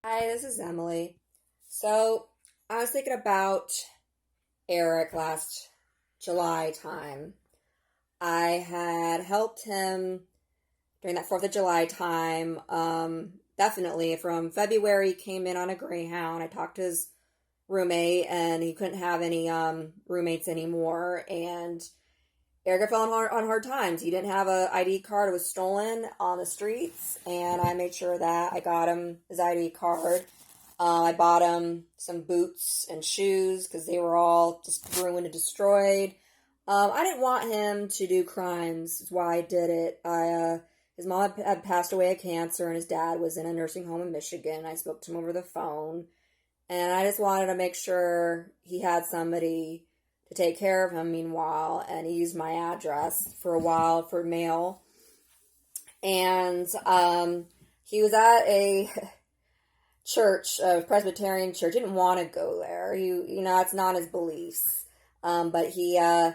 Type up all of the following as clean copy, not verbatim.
Hi, this is Emily. So, I was thinking about Eric last July time. I had helped him during that 4th of July time. Definitely from February, he came in on a Greyhound. I talked to his roommate, and he couldn't have any roommates anymore. And Eric fell on hard times. He didn't have a ID card. It was stolen on the streets, and I made sure that I got him his ID card. I bought him some boots and shoes because they were all just ruined and destroyed. I didn't want him to do crimes. That's why I did it. His mom had passed away of cancer, and his dad was in a nursing home in Michigan. I spoke to him over the phone, and I just wanted to make sure he had somebody to take care of him meanwhile, and he used my address for a while for mail. And he was at a church, a Presbyterian church. Didn't want to go there. It's not his beliefs. But he was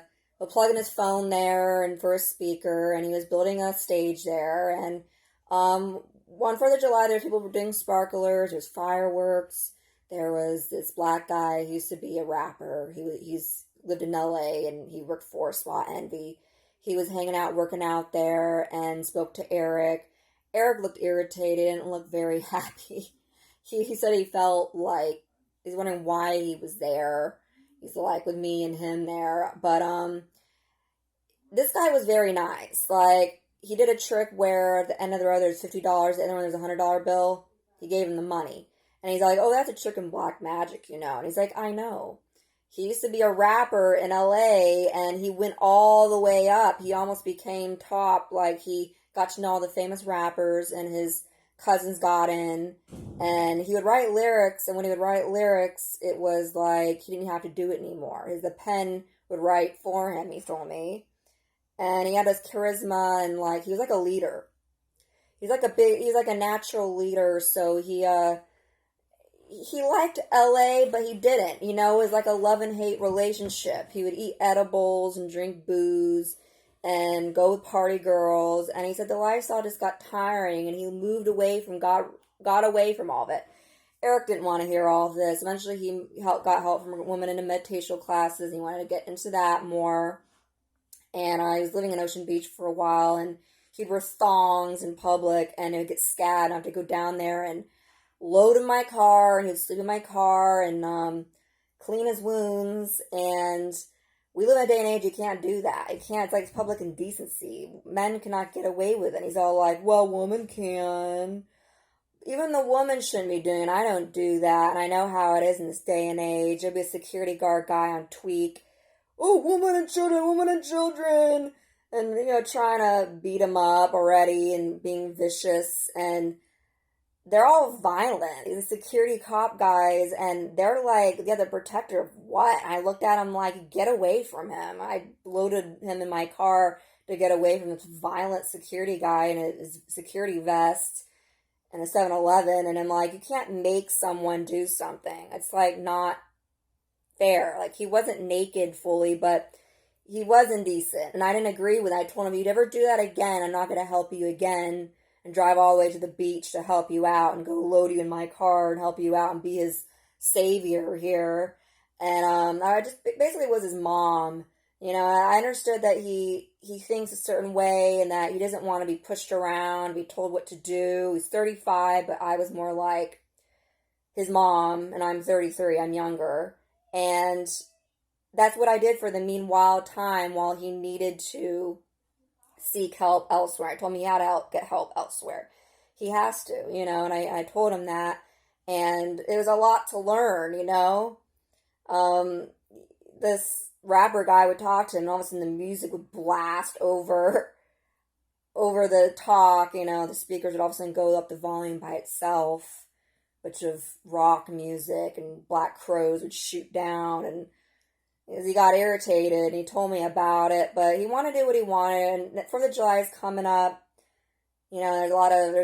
plugging his phone there and for a speaker, and he was building a stage there. And one 4th of July, there people were doing sparklers. There was fireworks. There was this black guy. He used to be a rapper. He's lived in LA, and he worked for Slot Envy. He was hanging out, working out there, and spoke to Eric. Eric looked irritated and looked very happy. He said he felt like he's wondering why he was there. He's like with me and him there. But this guy was very nice. Like, he did a trick where at the end of the row there's $50, and then when there's a $100 bill, he gave him the money. And he's like, "Oh, that's a trick in black magic, you know." And he's like, "I know." He used to be a rapper in LA, and he went all the way up. He almost became top. Like, he got to know all the famous rappers, and his cousins got in. And he would write lyrics, and when he would write lyrics, it was like he didn't have to do it anymore. The pen would write for him, he told me. And he had this charisma, and like he was like a leader. He's like a natural leader, so he liked LA, but he didn't. It was like a love and hate relationship. He would eat edibles and drink booze and go with party girls. And he said the lifestyle just got tiring, and he moved away from got away from all of it. Eric didn't want to hear all of this. Eventually, got help from a woman into meditation classes. He wanted to get into that more. And I was living in Ocean Beach for a while, and he'd wear thongs in public, and it would get scad. And I have to go down there and load in my car, and he'd sleep in my car and clean his wounds. And we live in a day and age you can't do that. You can't. It's like it's public indecency. Men cannot get away with it. And he's all like, "Well, woman can." Even the woman shouldn't be doing it. I don't do that. And I know how it is in this day and age. There'll be a security guard guy on Tweak. "Oh, women and children, women and children." And, trying to beat him up already and being vicious. And they're all violent. These security cop guys, and they're like, yeah, the protector of what? I looked at him like, get away from him. I loaded him in my car to get away from this violent security guy in his security vest and a 7-Eleven, and I'm like, you can't make someone do something. It's like not fair. Like, he wasn't naked fully, but he was indecent, and I didn't agree with it. I told him, if you'd ever do that again, I'm not going to help you again and drive all the way to the beach to help you out and go load you in my car and help you out and be his savior here. And I just basically was his mom. I understood that he thinks a certain way and that he doesn't want to be pushed around, be told what to do. He's 35, but I was more like his mom, and I'm 33. I'm younger. And that's what I did for the meanwhile time while he needed to seek help elsewhere. I told him he had to get help elsewhere. He has to, and I told him that. And it was a lot to learn. This rapper guy would talk to him, and all of a sudden the music would blast over the talk. The speakers would all of a sudden go up the volume by itself, which of rock music, and Black Crows would shoot down, and he got irritated, and he told me about it, but he wanted to do what he wanted. And 4th of July is coming up. There's a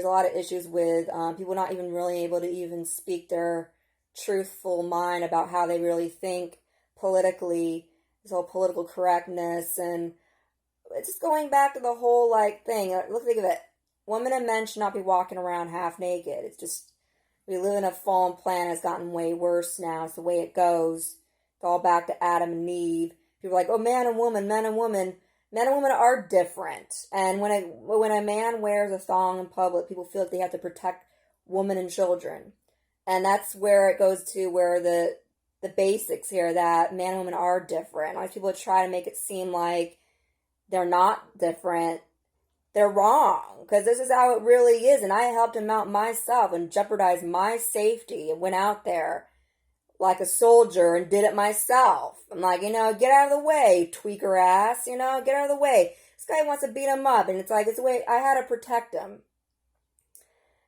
lot of issues with people not even really able to even speak their truthful mind about how they really think politically. This whole political correctness, and it's just going back to the whole thing. Think of it. Women and men should not be walking around half naked. It's just We live in a fallen planet. It's gotten way worse now. It's the way it goes. It's all back to Adam and Eve. People are like, oh, man and woman, men and women. Men and women are different. And when a man wears a thong in public, people feel like they have to protect women and children. And that's where it goes to where the basics here that man and women are different. A lot of people try to make it seem like they're not different. They're wrong, because this is how it really is. And I helped him out myself and jeopardized my safety and went out there like a soldier and did it myself. I'm like, get out of the way, tweaker ass, get out of the way. This guy wants to beat him up, and it's like, it's the way I had to protect him.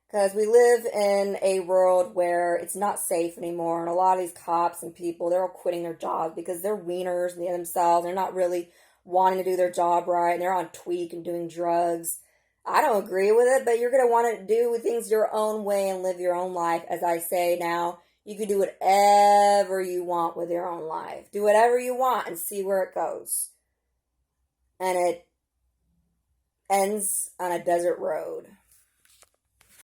Because we live in a world where it's not safe anymore, and a lot of these cops and people, they're all quitting their jobs because they're wieners themselves. They're not really wanting to do their job right, and they're on tweak and doing drugs. I don't agree with it, but you're going to want to do things your own way and live your own life. As I say now, you can do whatever you want with your own life. Do whatever you want and see where it goes. And it ends on a desert road.